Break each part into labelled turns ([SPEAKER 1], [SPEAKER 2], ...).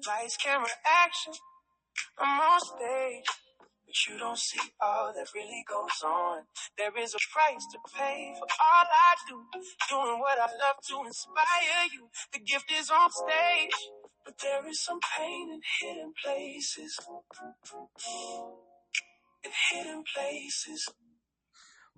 [SPEAKER 1] Lights, camera, action. I'm on stage, but you don't see all that really goes on. There is a price to pay for all I do. Doing what I love to inspire you. The gift is on stage, but there is some pain in hidden places. In hidden places.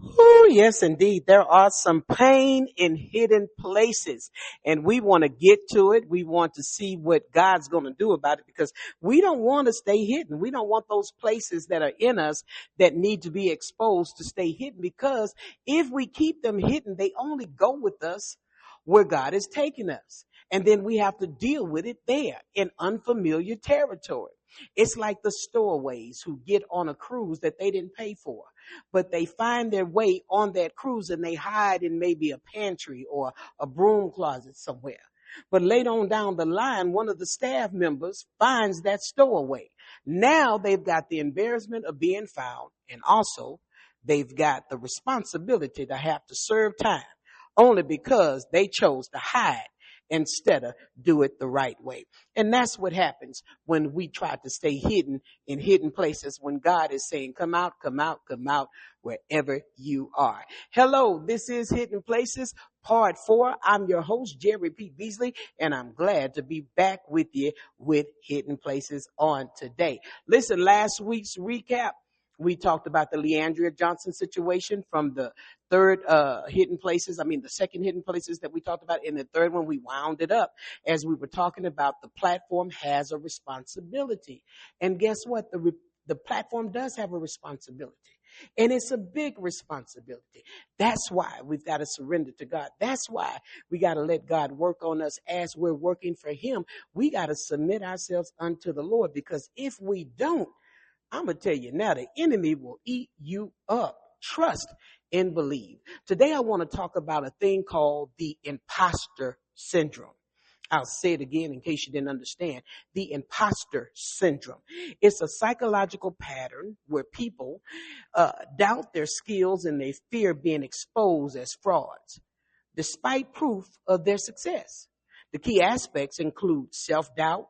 [SPEAKER 2] Oh, yes, indeed. There are some pain in hidden places, and we want to get to it. We want to see what God's going to do about it, because we don't want to stay hidden. We don't want those places that are in us that need to be exposed to stay hidden, because if we keep them hidden, they only go with us where God is taking us. And then we have to deal with it there in unfamiliar territory. It's like the stowaways who get on a cruise that they didn't pay for, but they find their way on that cruise and they hide in maybe a pantry or a broom closet somewhere. But later on down the line, one of the staff members finds that stowaway. Now they've got the embarrassment of being found, and also they've got the responsibility to have to serve time only because they chose to hide instead of do it the right way. And that's what happens when we try to stay hidden in hidden places, when God is saying, come out, come out, come out wherever you are. Hello, this is Hidden Places, Part 4. I'm your host, Jerry P. Beasley, and I'm glad to be back with you with Hidden Places on today. Listen, last week's recap, we talked about the Leandria Johnson situation from the the second Hidden Places that we talked about. In the third one, we wound it up as we were talking about the platform has a responsibility. And guess what? The platform does have a responsibility. And it's a big responsibility. That's why we've got to surrender to God. That's why we got to let God work on us as we're working for Him. We got to submit ourselves unto the Lord, because if we don't, I'm going to tell you now, the enemy will eat you up. Trust and believe. Today, I want to talk about a thing called the imposter syndrome. I'll say it again in case you didn't understand. The imposter syndrome. It's a psychological pattern where people doubt their skills and they fear being exposed as frauds, despite proof of their success. The key aspects include self-doubt,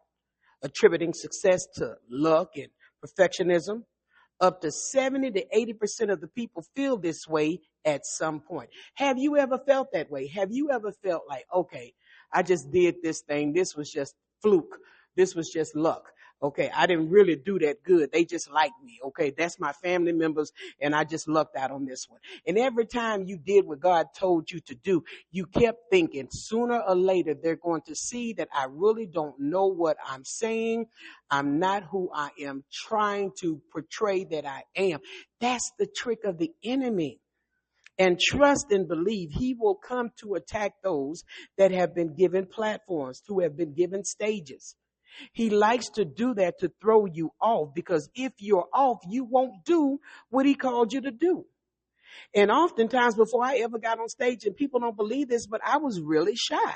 [SPEAKER 2] attributing success to luck and perfectionism. Up to 70 to 80% of the people feel this way at some point. Have you ever felt that way? Have you ever felt like, okay, I just did this thing. This was just fluke. This was just luck. Okay, I didn't really do that good. They just like me. Okay, that's my family members, and I just lucked out on this one. And every time you did what God told you to do, you kept thinking sooner or later they're going to see that I really don't know what I'm saying. I'm not who I am trying to portray that I am. That's the trick of the enemy. And trust and believe he will come to attack those that have been given platforms, who have been given stages. He likes to do that to throw you off, because if you're off, you won't do what he called you to do. And oftentimes before I ever got on stage, and people don't believe this, but I was really shy.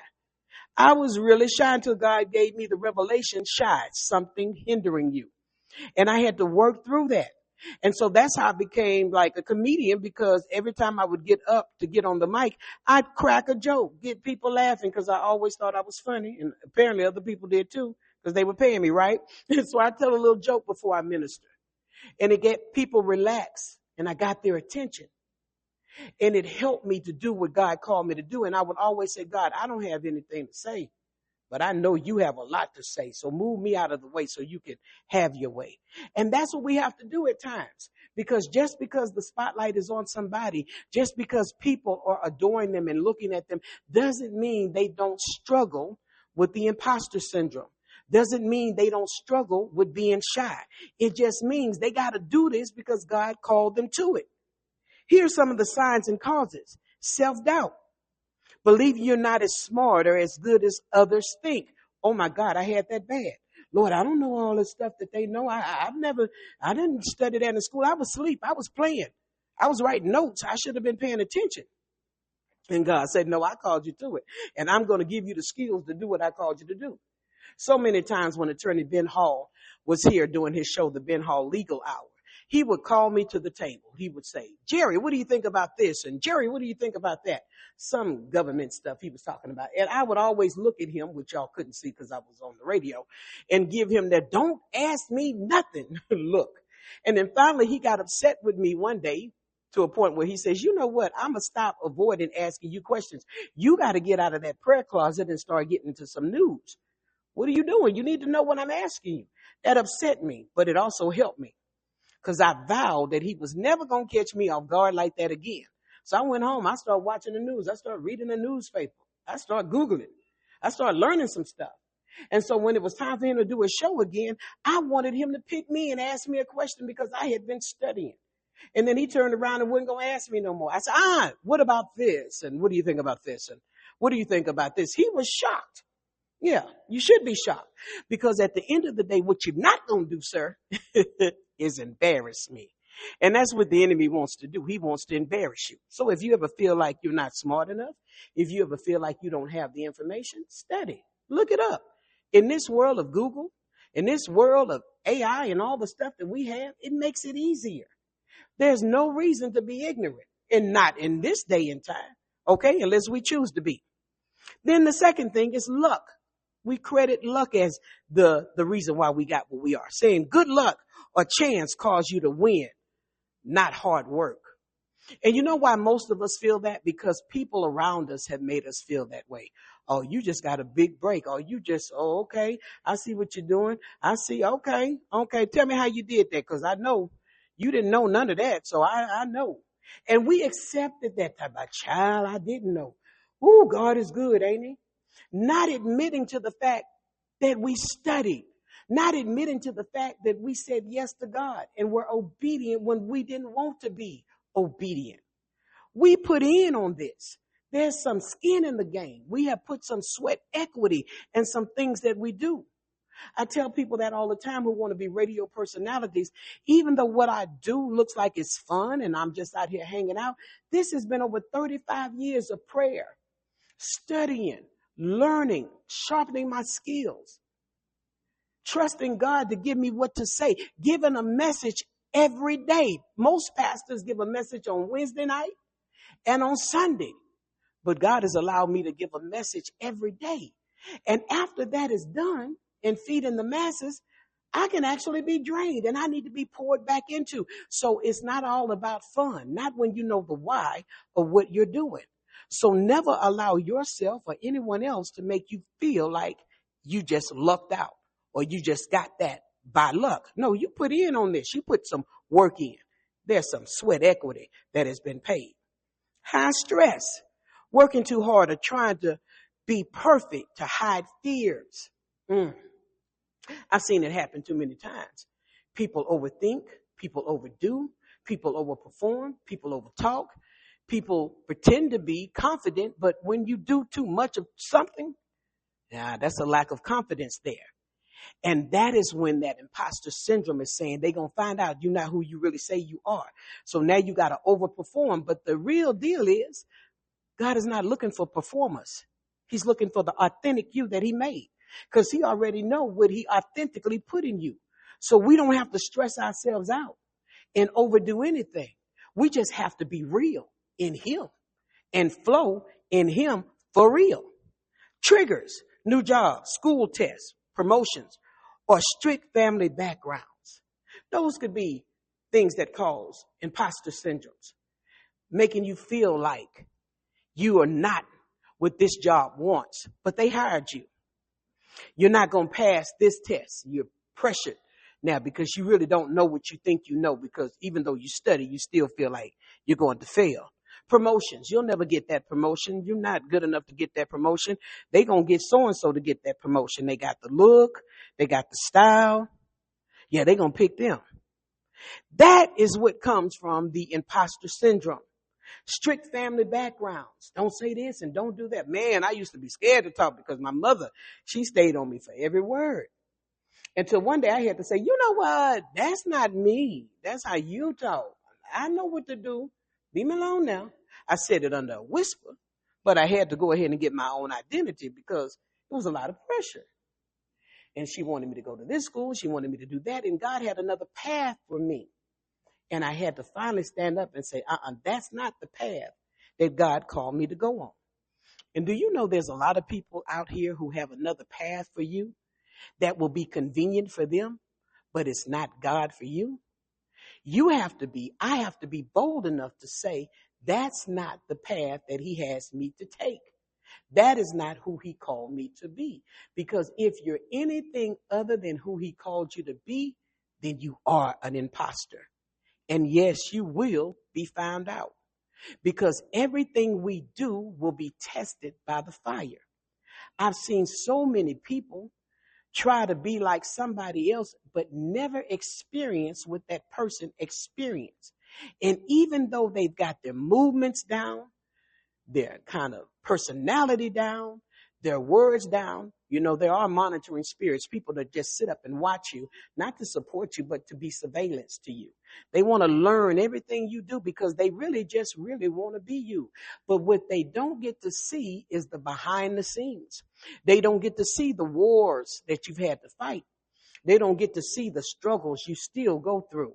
[SPEAKER 2] I was really shy until God gave me the revelation, shy, something hindering you. And I had to work through that. And so that's how I became like a comedian, because every time I would get up to get on the mic, I'd crack a joke, get people laughing, because I always thought I was funny. And apparently other people did too, because they were paying me, right? And so I tell a little joke before I minister. And it get people relaxed, and I got their attention. And it helped me to do what God called me to do. And I would always say, God, I don't have anything to say, but I know you have a lot to say. So move me out of the way so you can have your way. And that's what we have to do at times. Because just because the spotlight is on somebody, just because people are adoring them and looking at them, doesn't mean they don't struggle with the imposter syndrome. Doesn't mean they don't struggle with being shy. It just means they got to do this because God called them to it. Here's some of the signs and causes. Self-doubt. Believe you're not as smart or as good as others think. Oh my God, I had that bad. Lord, I don't know all the stuff that they know. I didn't study that in school. I was asleep. I was playing. I was writing notes. I should have been paying attention. And God said, no, I called you to it. And I'm going to give you the skills to do what I called you to do. So many times when Attorney Ben Hall was here doing his show, the Ben Hall Legal Hour, He would call me to the table. He would say, Jerry, what do you think about this? And Jerry, what do you think about that? Some government stuff he was talking about. And I would always look at him, which y'all couldn't see because I was on the radio, and give him that don't ask me nothing look. And then finally he got upset with me one day to a point where he says, you know what? I'm going to stop avoiding asking you questions. You got to get out of that prayer closet and start getting into some news. What are you doing? You need to know what I'm asking you. That upset me, but it also helped me because I vowed that he was never going to catch me off guard like that again. So I went home. I started watching the news. I started reading the newspaper. I started Googling. I started learning some stuff. And so when it was time for him to do a show again, I wanted him to pick me and ask me a question because I had been studying. And then he turned around and wasn't going to ask me no more. I said, what about this? And what do you think about this? And what do you think about this? He was shocked. Yeah, you should be shocked because at the end of the day, what you're not going to do, sir, is embarrass me. And that's what the enemy wants to do. He wants to embarrass you. So if you ever feel like you're not smart enough, if you ever feel like you don't have the information, study, look it up. In this world of Google, in this world of AI and all the stuff that we have, it makes it easier. There's no reason to be ignorant, and not in this day and time, okay, unless we choose to be. Then the second thing is luck. We credit luck as the reason why we got what we are. Saying good luck or chance cause you to win, not hard work. And you know why most of us feel that? Because people around us have made us feel that way. Oh, you just got a big break. Oh, okay. I see what you're doing. I see. Okay. Tell me how you did that. Because I know you didn't know none of that. So I know. And we accepted that type of child. I didn't know. Ooh, God is good, ain't he? Not admitting to the fact that we studied. Not admitting to the fact that we said yes to God and were obedient when we didn't want to be obedient. We put in on this. There's some skin in the game. We have put some sweat equity in some things that we do. I tell people that all the time who want to be radio personalities, even though what I do looks like it's fun and I'm just out here hanging out, this has been over 35 years of prayer, studying, learning, sharpening my skills, trusting God to give me what to say, giving a message every day. Most pastors give a message on Wednesday night and on Sunday, but God has allowed me to give a message every day. And after that is done and feeding the masses, I can actually be drained and I need to be poured back into. So it's not all about fun, not when you know the why of what you're doing. So never allow yourself or anyone else to make you feel like you just lucked out or you just got that by luck. No, you put in on this. You put some work in. There's some sweat equity that has been paid. High stress, working too hard or trying to be perfect to hide fears. I've seen it happen too many times. People overthink, people overdo, people overperform, people overtalk. People pretend to be confident, but when you do too much of something, that's a lack of confidence there. And that is when that imposter syndrome is saying they're going to find out you're not who you really say you are. So now you got to overperform. But the real deal is God is not looking for performers. He's looking for the authentic you that he made because he already know what he authentically put in you. So we don't have to stress ourselves out and overdo anything. We just have to be real in him and flow in him for real. Triggers, new jobs, school tests, promotions, or strict family backgrounds. Those could be things that cause imposter syndromes, making you feel like you are not what this job wants, but they hired you. You're not going to pass this test. You're pressured now because you really don't know what you think you know, because even though you study, you still feel like you're going to fail. Promotions. You'll never get that promotion. You're not good enough to get that promotion. They're going to get so-and-so to get that promotion. They got the look. They got the style. Yeah, they're going to pick them. That is what comes from the imposter syndrome. Strict family backgrounds. Don't say this and don't do that. Man, I used to be scared to talk because my mother, she stayed on me for every word. Until one day I had to say, you know what? That's not me. That's how you talk. I know what to do. Leave me alone now. I said it under a whisper, but I had to go ahead and get my own identity because it was a lot of pressure. And she wanted me to go to this school. She wanted me to do that. And God had another path for me. And I had to finally stand up and say, that's not the path that God called me to go on. And do you know there's a lot of people out here who have another path for you that will be convenient for them, but it's not God for you? I have to be bold enough to say, that's not the path that he has me to take. That is not who he called me to be. Because if you're anything other than who he called you to be, then you are an imposter. And yes, you will be found out, because everything we do will be tested by the fire. I've seen so many people try to be like somebody else, but never experience what that person experienced. And even though they've got their movements down, their kind of personality down, their words down, there are monitoring spirits, people that just sit up and watch you, not to support you, but to be surveillance to you. They want to learn everything you do because they really want to be you. But what they don't get to see is the behind the scenes. They don't get to see the wars that you've had to fight. They don't get to see the struggles you still go through.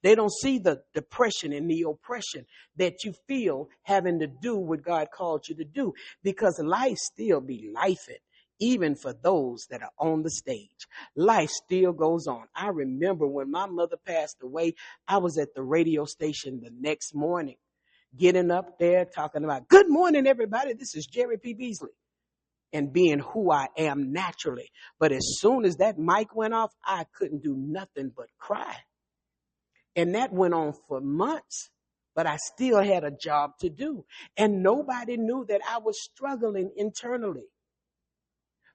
[SPEAKER 2] They don't see the depression and the oppression that you feel having to do what God called you to do, because life still be lifing, even for those that are on the stage. Life still goes on. I remember when my mother passed away, I was at the radio station the next morning, getting up there talking about, good morning, everybody. This is Jerry P. Beasley, and being who I am naturally. But as soon as that mic went off, I couldn't do nothing but cry. And that went on for months, but I still had a job to do. And nobody knew that I was struggling internally.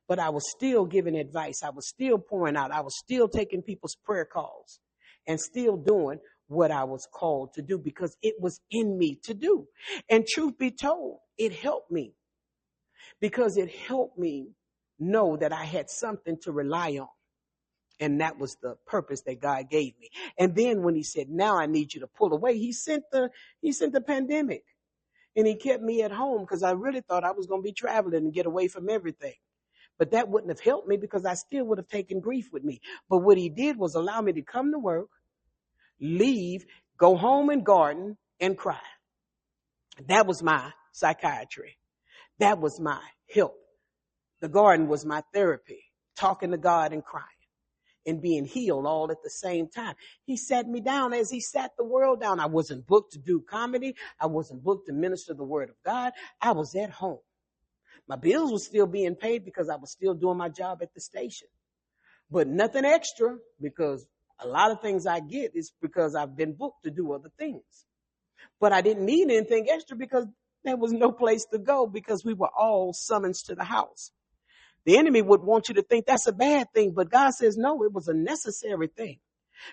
[SPEAKER 2] But I was still giving advice. I was still pouring out. I was still taking people's prayer calls and still doing what I was called to do, because it was in me to do. And truth be told, it helped me, because it helped me know that I had something to rely on. And that was the purpose that God gave me. And then when he said, now I need you to pull away, he sent the pandemic, and he kept me at home, because I really thought I was going to be traveling and get away from everything. But that wouldn't have helped me, because I still would have taken grief with me. But what he did was allow me to come to work, leave, go home and garden and cry. That was my psychiatry. That was my help. The garden was my therapy, talking to God and crying and being healed all at the same time. He sat me down as he sat the world down. I wasn't booked to do comedy. I wasn't booked to minister the word of God. I was at home. My bills were still being paid because I was still doing my job at the station, but nothing extra, because a lot of things I get is because I've been booked to do other things. But I didn't need anything extra because there was no place to go, because we were all summoned to the house. The enemy would want you to think that's a bad thing, but God says, no, it was a necessary thing,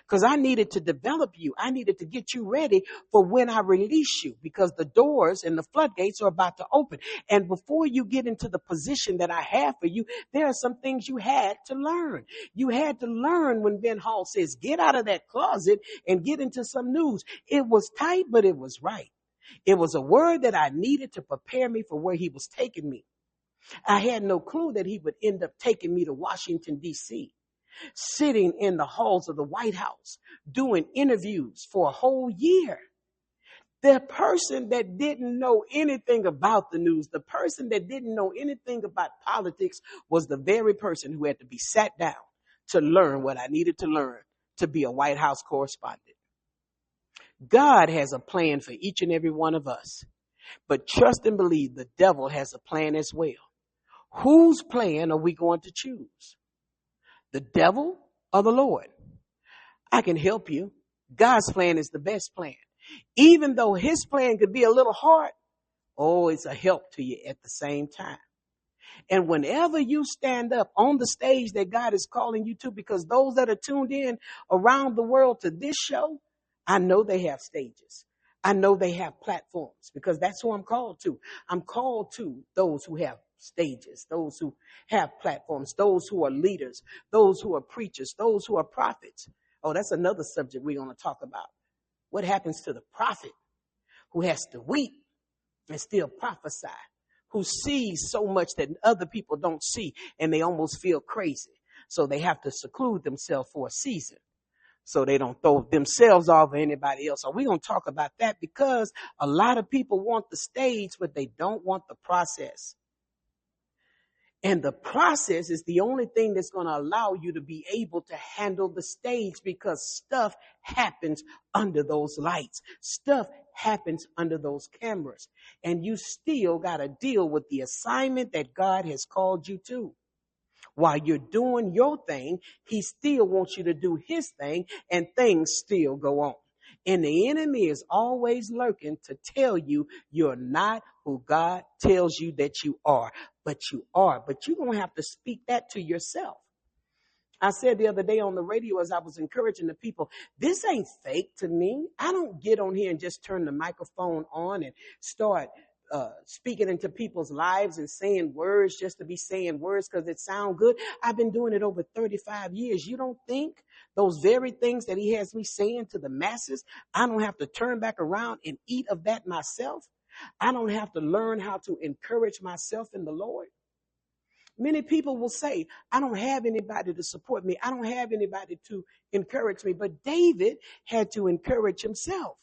[SPEAKER 2] because I needed to develop you. I needed to get you ready for when I release you, because the doors and the floodgates are about to open. And before you get into the position that I have for you, there are some things you had to learn. You had to learn when Ben Hall says, get out of that closet and get into some news. It was tight, but it was right. It was a word that I needed to prepare me for where he was taking me. I had no clue that he would end up taking me to Washington, D.C., sitting in the halls of the White House, doing interviews for a whole year. The person that didn't know anything about the news, the person that didn't know anything about politics, was the very person who had to be sat down to learn what I needed to learn to be a White House correspondent. God has a plan for each and every one of us, but trust and believe the devil has a plan as well. Whose plan are we going to choose? The devil or the Lord? I can help you. God's plan is the best plan. Even though his plan could be a little hard, it's a help to you at the same time. And whenever you stand up on the stage that God is calling you to, because those that are tuned in around the world to this show, I know they have stages. I know they have platforms, because that's who I'm called to. I'm called to those who have stages, those who have platforms, those who are leaders, those who are preachers, those who are prophets. Oh, that's another subject we're going to talk about. What happens to the prophet who has to weep and still prophesy, who sees so much that other people don't see, and they almost feel crazy, so they have to seclude themselves for a season so they don't throw themselves off of anybody else. So we're going to talk about that because a lot of people want the stage, but they don't want the process. And the process is the only thing that's going to allow you to be able to handle the stage, because stuff happens under those lights. Stuff happens under those cameras. And you still got to deal with the assignment that God has called you to. While you're doing your thing, he still wants you to do his thing, and things still go on. And the enemy is always lurking to tell you you're not who God tells you that you are. But you are. But you're going to have to speak that to yourself. I said the other day on the radio as I was encouraging the people, this ain't fake to me. I don't get on here and just turn the microphone on and start speaking into people's lives and saying words just to be saying words because it sounds good. I've been doing it over 35 years. You don't think those very things that he has me saying to the masses, I don't have to turn back around and eat of that myself? I don't have to learn how to encourage myself in the Lord? Many people will say, I don't have anybody to support me. I don't have anybody to encourage me. But David had to encourage himself.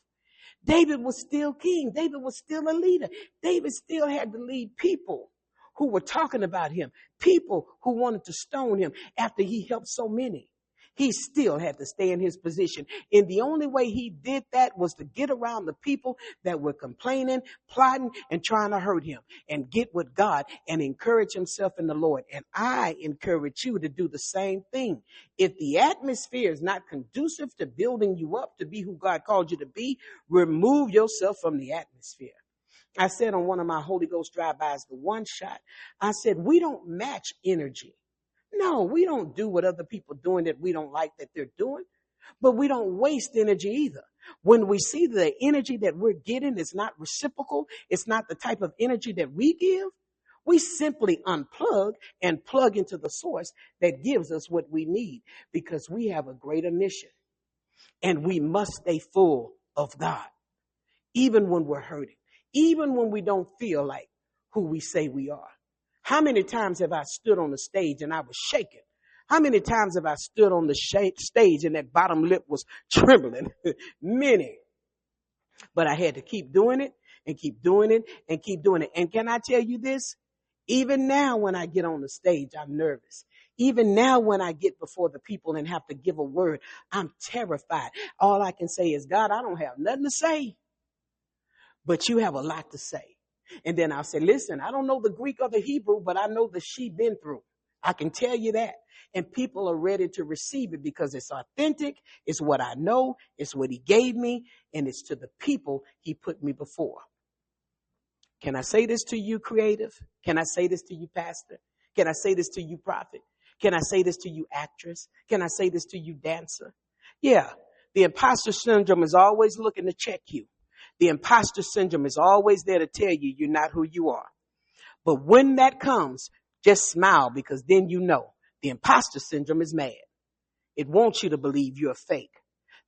[SPEAKER 2] David was still king. David was still a leader. David still had to lead people who were talking about him, people who wanted to stone him after he helped so many. He still had to stay in his position. And the only way he did that was to get around the people that were complaining, plotting, and trying to hurt him, and get with God and encourage himself in the Lord. And I encourage you to do the same thing. If the atmosphere is not conducive to building you up to be who God called you to be, remove yourself from the atmosphere. I said on one of my Holy Ghost drive-bys, the one shot, I said, we don't match energy. No, we don't do what other people are doing that we don't like that they're doing, but we don't waste energy either. When we see the energy that we're getting is not reciprocal, it's not the type of energy that we give, we simply unplug and plug into the source that gives us what we need, because we have a greater mission and we must stay full of God, even when we're hurting, even when we don't feel like who we say we are. How many times have I stood on the stage and I was shaking? How many times have I stood on the stage and that bottom lip was trembling? Many. But I had to keep doing it and keep doing it and keep doing it. And can I tell you this? Even now when I get on the stage, I'm nervous. Even now when I get before the people and have to give a word, I'm terrified. All I can say is, God, I don't have nothing to say, but you have a lot to say. And then I'll say, listen, I don't know the Greek or the Hebrew, but I know the she been through. I can tell you that. And people are ready to receive it because it's authentic. It's what I know. It's what he gave me. And it's to the people he put me before. Can I say this to you, creative? Can I say this to you, pastor? Can I say this to you, prophet? Can I say this to you, actress? Can I say this to you, dancer? Yeah, the imposter syndrome is always looking to check you. The imposter syndrome is always there to tell you you're not who you are. But when that comes, just smile, because then you know the imposter syndrome is mad. It wants you to believe you're fake.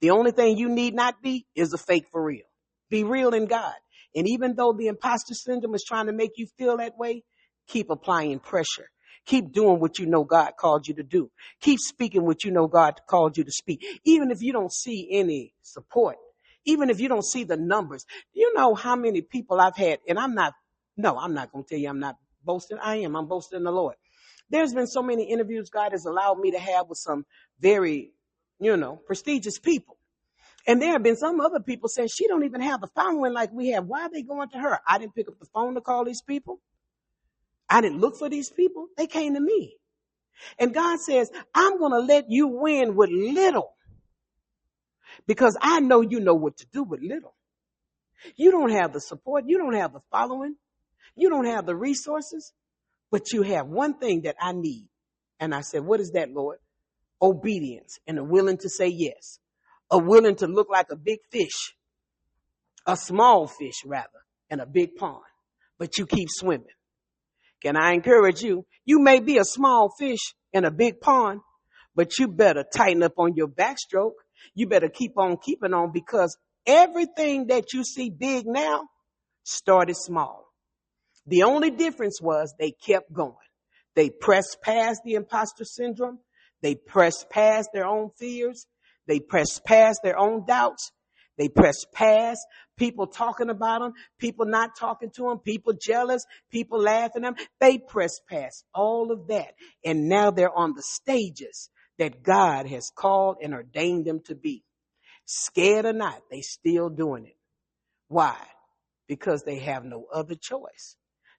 [SPEAKER 2] The only thing you need not be is a fake for real. Be real in God. And even though the imposter syndrome is trying to make you feel that way, keep applying pressure. Keep doing what you know God called you to do. Keep speaking what you know God called you to speak. Even if you don't see any support, even if you don't see the numbers. You know how many people I've had, and I'm not going to tell you I'm not boasting. I'm boasting in the Lord. There's been so many interviews God has allowed me to have with some very, prestigious people. And there have been some other people saying she don't even have the following like we have. Why are they going to her? I didn't pick up the phone to call these people. I didn't look for these people. They came to me. And God says, I'm going to let you win with little, because I know you know what to do with little. You don't have the support. You don't have the following. You don't have the resources, but you have one thing that I need. And I said, what is that, Lord? Obedience, and a willing to say yes, a willing to look like a big fish, a small fish rather, in a big pond, but you keep swimming. Can I encourage you? You may be a small fish in a big pond, but you better tighten up on your backstroke. You better keep on keeping on, because everything that you see big now started small. The only difference was they kept going. They pressed past the imposter syndrome. They pressed past their own fears. They press past their own doubts. They press past people talking about them, people not talking to them, people jealous, people laughing at them. They press past all of that. And now they're on the stages that God has called and ordained them to be. Scared or not, they still doing it. Why? Because they have no other choice.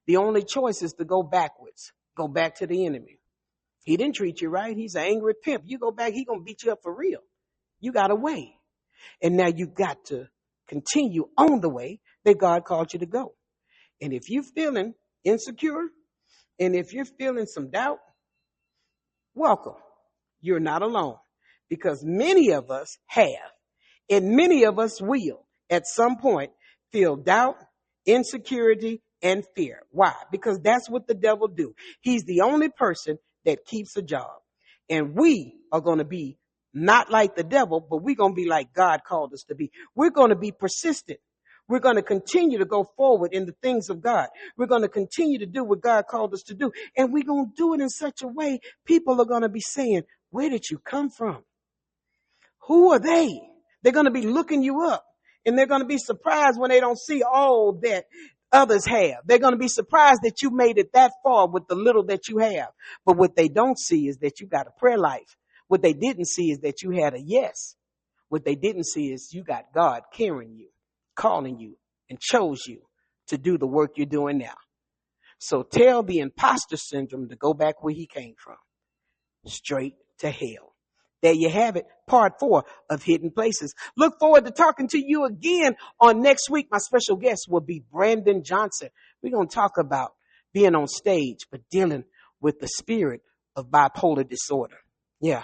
[SPEAKER 2] The only choice is to go backwards, go back to the enemy. He didn't treat you right. He's an angry pimp. You go back, he gonna beat you up for real. You got away. And now you got to continue on the way that God called you to go. And if you're feeling insecure and if you're feeling some doubt, welcome. You're not alone because many of us have. And many of us will, at some point, feel doubt, insecurity, and fear. Why? Because that's what the devil do. He's the only person that keeps a job. And we are going to be not like the devil, but we're going to be like God called us to be. We're going to be persistent. We're going to continue to go forward in the things of God. We're going to continue to do what God called us to do. And we're going to do it in such a way people are going to be saying, where did you come from? Who are they? They're going to be looking you up and they're going to be surprised when they don't see all that others have. They're going to be surprised that you made it that far with the little that you have. But what they don't see is that you got a prayer life. What they didn't see is that you had a yes. What they didn't see is you got God carrying you, calling you, and chose you to do the work you're doing now. So tell the imposter syndrome to go back where he came from, straight to hell. There you have it, part 4 of Hidden Places. Look forward to talking to you again on next week. My special guest will be Brandon Johnson. We're going to talk about being on stage, but dealing with the spirit of bipolar disorder. Yeah,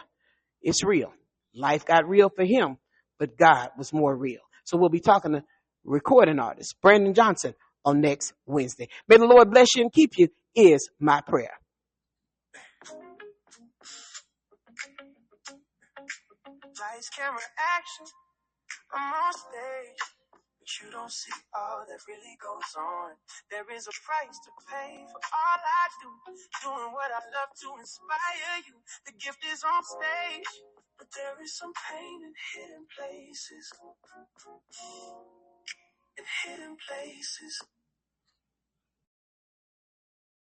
[SPEAKER 2] it's real. Life got real for him, but God was more real. So we'll be talking to recording artist Brandon Johnson on next Wednesday. May the Lord bless you and keep you is my prayer.
[SPEAKER 1] Lights, camera, action. I'm on stage, but you don't see all that really goes on. There is a price to pay for all I do, doing what I love to inspire you. The gift is on stage, but there is some pain in hidden places. In hidden places.